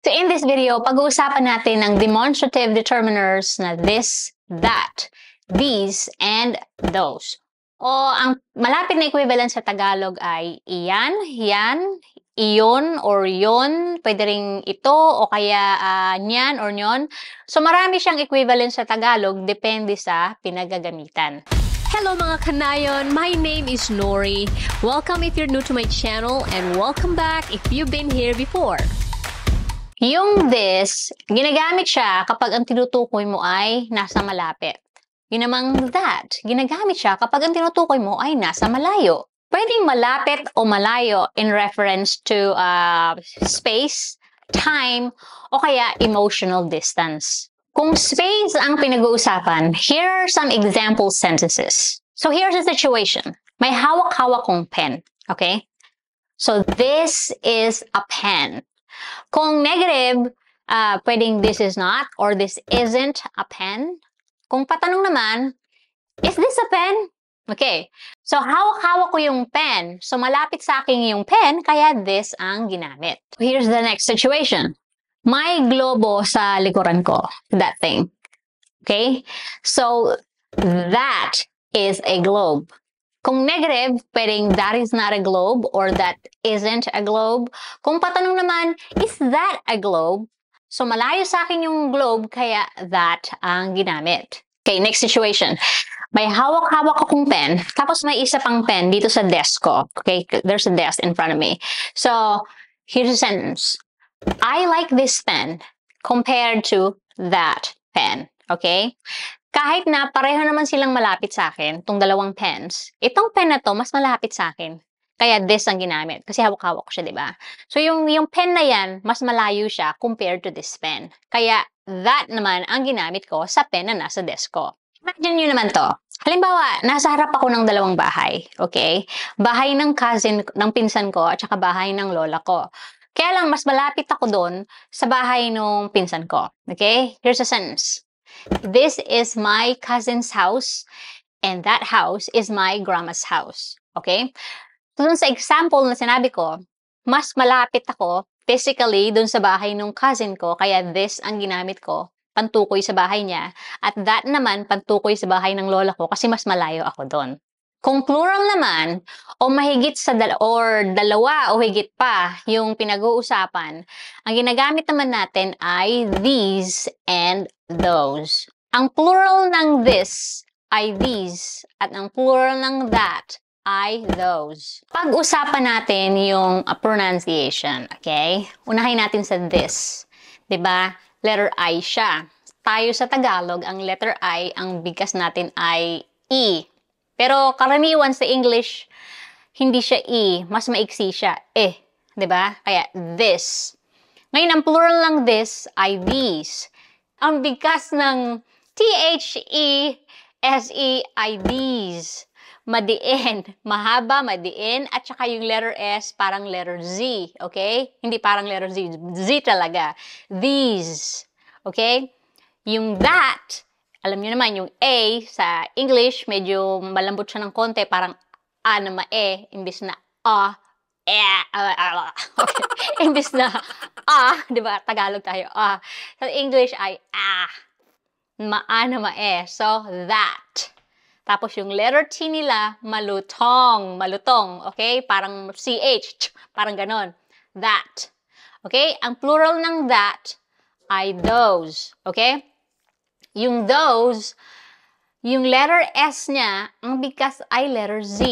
So in this video, pag-uusapan natin ang demonstrative determiners na this, that, these, and those. O ang malapit na equivalent sa Tagalog ay iyan, yan, iyon, or yon, pwede ring ito, o kaya nyan, or nyon. So marami siyang equivalent sa Tagalog, depende sa pinagagamitan. Hello mga kanayon, my name is Nori. Welcome if you're new to my channel and welcome back if you've been here before. Yung this, ginagamit siya kapag ang tinutukoy mo ay nasa malapit. Yun namang that, ginagamit siya kapag ang tinutukoy mo ay nasa malayo. Pwedeng malapit o malayo in reference to space, time, o kaya emotional distance. Kung space ang pinag-uusapan, here are some example sentences. So here's the situation. May hawak-hawak kong pen, okay? So this is a pen. Kung negative, pwedeng this is not or this isn't a pen. Kung patanong naman, is this a pen? Okay. So hawak-hawak ko yung pen. So malapit sa akin yung pen, kaya this ang ginamit. Here's the next situation. May globo sa likuran ko. That thing. Okay? So that is a globe. Kung negative, pwedeng that is not a globe or that isn't a globe. Kung patanong naman, is that a globe? So malayo sa akin yung globe, kaya that ang ginamit. Okay, next situation. May hawak-hawak akong pen, tapos may isa pang pen dito sa desk ko. Okay, there's a desk in front of me. So, here's a sentence. I like this pen compared to that pen. Okay? Kahit na pareho naman silang malapit sa akin, itong dalawang pens, itong pen na to mas malapit sa akin. Kaya this ang ginamit. Kasi hawak-hawak ko siya, di ba? So, yung pen na yan, mas malayo siya compared to this pen. Kaya, that naman ang ginamit ko sa pen na nasa desk ko. Imagine nyo naman to. Halimbawa, nasa harap ako ng dalawang bahay. Okay? Bahay ng cousin, ng pinsan ko, at saka bahay ng lola ko. Kaya lang, mas malapit ako doon sa bahay ng pinsan ko. Okay? Here's a sentence. This is my cousin's house, and that house is my grandma's house. Okay? So, dun sa example na sinabi ko, mas malapit ako physically dun sa bahay ng cousin ko, kaya this ang ginamit ko, pantukoy sa bahay niya, at that naman, pantukoy sa bahay ng lola ko kasi mas malayo ako doon. Kung plural naman, o mahigit sa dalawa o higit pa yung pinag-uusapan, ang ginagamit naman natin ay these and those. Ang plural ng this ay these, at ang plural ng that ay those. Pag-usapan natin yung pronunciation, okay? Unahin natin sa this. 'Di ba? Letter I siya. Tayo sa Tagalog, ang letter I, ang bigkas natin ay E. Pero karaniwan sa English, hindi siya E, mas maiksi siya, eh. 'Di ba? Kaya this. Ngayon, ang plural ng this ay these. Ang bigkas ng T-H-E-S-E ay these. Madiin. Mahaba, madiin. At saka yung letter S, parang letter Z. Okay? Hindi parang letter Z. Z talaga. These. Okay? Yung that, alam niyo naman, yung A sa English, medyo malambot siya ng konti, parang A na ma-E, imbis na A, okay. Imbis na A, di ba? Tagalog tayo, A. Sa English ay A, ma-A na ma-E. So, that. Tapos yung letter T nila, malutong, okay? Parang CH, parang ganon. That. Okay? Ang plural ng that ay those. Okay? Yung those, yung letter S niya, ang bigkas ay letter Z.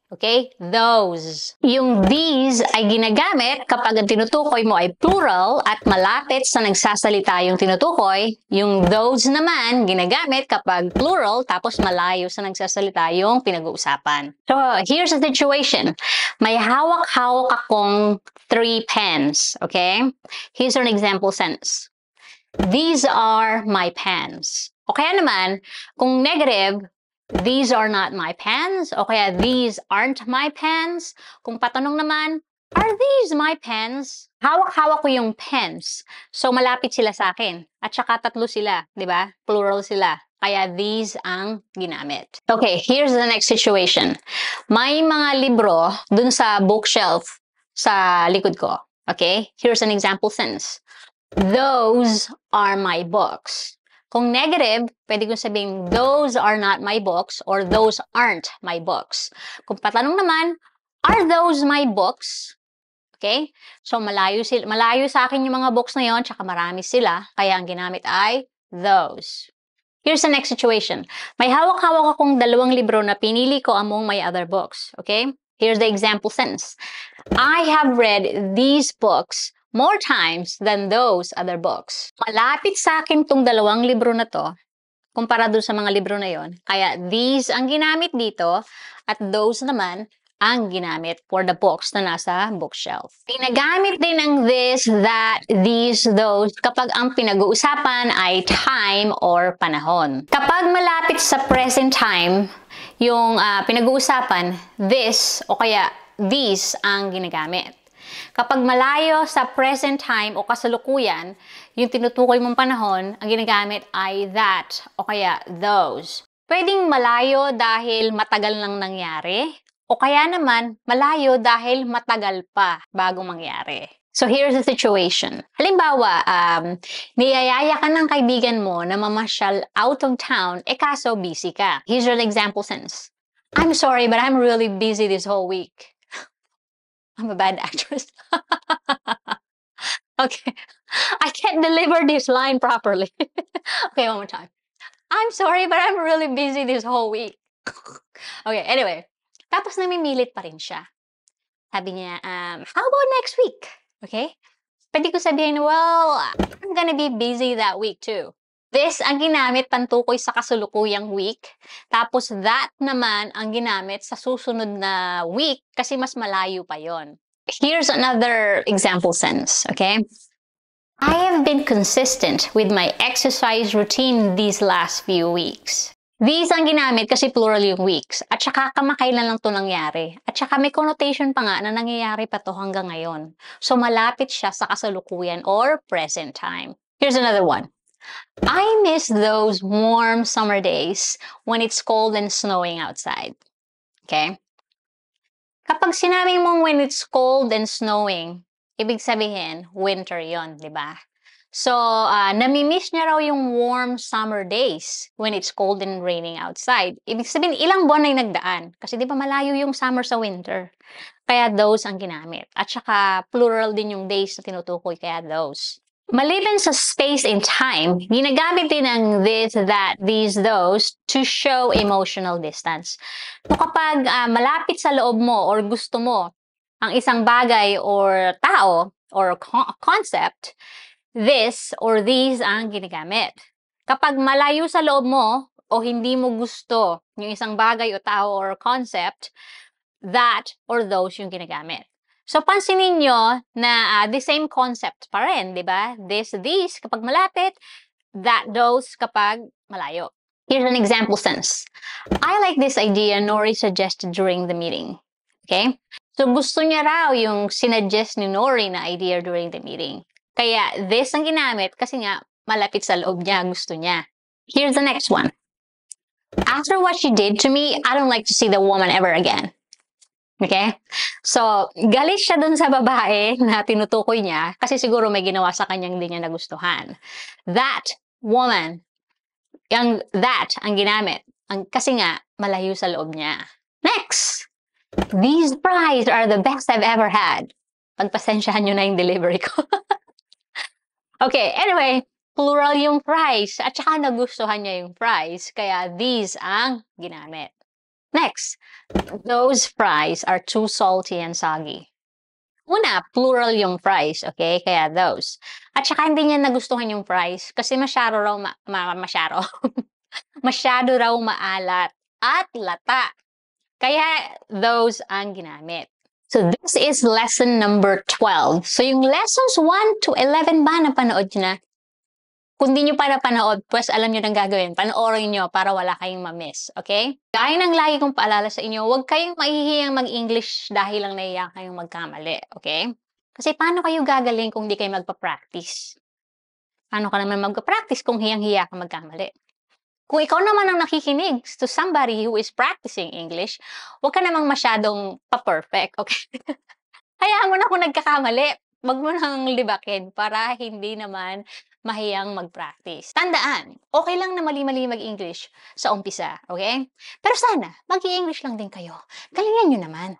Okay? Those. Yung these ay ginagamit kapag ang tinutukoy mo ay plural at malapit sa nagsasalita yung tinutukoy. Yung those naman, ginagamit kapag plural tapos malayo sa nagsasalita yung pinag-uusapan. So, here's the situation. May hawak-hawak akong 3 pens. Okay? Here's an example sentence. These are my pens. O kaya naman, kung negative, these are not my pens. O kaya, these aren't my pens. Kung patanong naman, are these my pens? Hawak-hawak ko yung pens. So, malapit sila sa akin. At saka tatlo sila, di ba? Plural sila. Kaya these ang ginamit. Okay, here's the next situation. May mga libro dun sa bookshelf sa likod ko. Okay? Here's an example sentence. Those are my books. Kung negative, pwede kong sabing, those are not my books or those aren't my books. Kung patanong naman, are those my books? Okay? So, malayo sa akin yung mga books na yon, tsaka marami sila, kaya ang ginamit ay those. Here's the next situation. May hawak-hawak akong 2 libro na pinili ko among my other books. Okay? Here's the example sentence. I have read these books more times than those other books. Malapit sa akin tong 2 libro na to, kumpara dun sa mga libro na yon. Kaya these ang ginamit dito at those naman ang ginamit for the books na nasa bookshelf. Ginagamit din ang this, that, these, those kapag ang pinag-uusapan ay time or panahon. Kapag malapit sa present time, yung pinag-uusapan, this o kaya these ang ginagamit. Kapag malayo sa present time o kasalukuyan, yung tinutukoy mong panahon, ang ginagamit ay that o kaya those. Pwedeng malayo dahil matagal nang nangyari, o kaya naman malayo dahil matagal pa bago mangyari. So here's the situation. Halimbawa, niyayaya ka ng kaibigan mo na mamasyal out of town, kaso busy ka. Here's an example sentence. I'm sorry, but I'm really busy this whole week. I'm a bad actress. Okay. I can't deliver this line properly. Okay, one more time. I'm sorry, but I'm really busy this whole week. Okay, anyway. Tapos namimilit pa rin siya. Sabi niya, how about next week? Okay? Pwede ko sabihin, well, I'm gonna be busy that week too. This ang ginamit pantukoy sa kasulukuyang week. Tapos that naman ang ginamit sa susunod na week kasi mas malayo pa yon. Here's another example sentence, okay? I have been consistent with my exercise routine these last few weeks. These ang ginamit kasi plural yung weeks. At saka kamakailan lang to nangyari. At saka may connotation pa nga na nangyayari pa to hanggang ngayon. So malapit siya sa kasalukuyan or present time. Here's another one. I miss those warm summer days when it's cold and snowing outside. Okay? Kapag sinabi mong when it's cold and snowing, ibig sabihin, winter yon, di ba? So, namimiss niya raw yung warm summer days when it's cold and raining outside. Ibig sabihin, ilang buwan na yung nagdaan. Kasi di ba malayo yung summer sa winter. Kaya those ang ginamit. At saka plural din yung days na tinutukoy, kaya those. Maliban sa space and time, ginagamit din ang this, that, these, those to show emotional distance. So kapag malapit sa loob mo or gusto mo ang isang bagay or tao or concept, this or these ang ginagamit. Kapag malayo sa loob mo o hindi mo gusto yung isang bagay o tao or concept, that or those yung ginagamit. So, pansinin nyo na the same concept pa rin, di ba? This, these kapag malapit, that, those kapag malayo. Here's an example sentence. I like this idea Nori suggested during the meeting. Okay? So, gusto niya raw yung sinuggest ni Nori na idea during the meeting. Kaya, this ang ginamit kasi nga, malapit sa loob niya, gusto niya. Here's the next one. After what she did to me, I don't like to see the woman ever again. Okay? So, galit siya dun sa babae na tinutukoy niya kasi siguro may ginawa sa kanyang hindi niya nagustuhan. That woman, yung that ang ginamit. Kasi nga, malayo sa loob niya. Next! These fries are the best I've ever had. Pagpasensyahan nyo na yung delivery ko. Okay, anyway, plural yung fries. At saka nagustuhan niya yung fries. Kaya these ang ginamit. Next, those fries are too salty and soggy. Una, plural yung fries, okay? Kaya those. At saka hindi niya nagustuhan yung fries kasi masyado raw masyado raw maalat at lata. Kaya those ang ginamit. So this is lesson number 12. So yung lessons 1 to 11 ba napanood nyo na? Kung di nyo pa napanood, pues alam nyo nang gagawin. Panoorin nyo para wala kayong ma-miss. Okay? Gaya ng lagi kong paalala sa inyo, huwag kayong mahihiyang mag-English dahil lang nahiya kayong magkamali. Okay? Kasi paano kayo gagaling kung di kayo magpa-practice? Paano ka naman magpa-practice kung hiyang-hiya ka magkamali? Kung ikaw naman ang nakikinig to somebody who is practicing English, huwag ka namang masyadong pa-perfect. Okay? Hayaan mo na kung nagkakamali. Wag mo nang libakin para hindi naman mahiyang mag-practice. Tandaan, okay lang na mali-mali mag-English sa umpisa, okay? Pero sana mag english lang din kayo. Galingan niyo naman.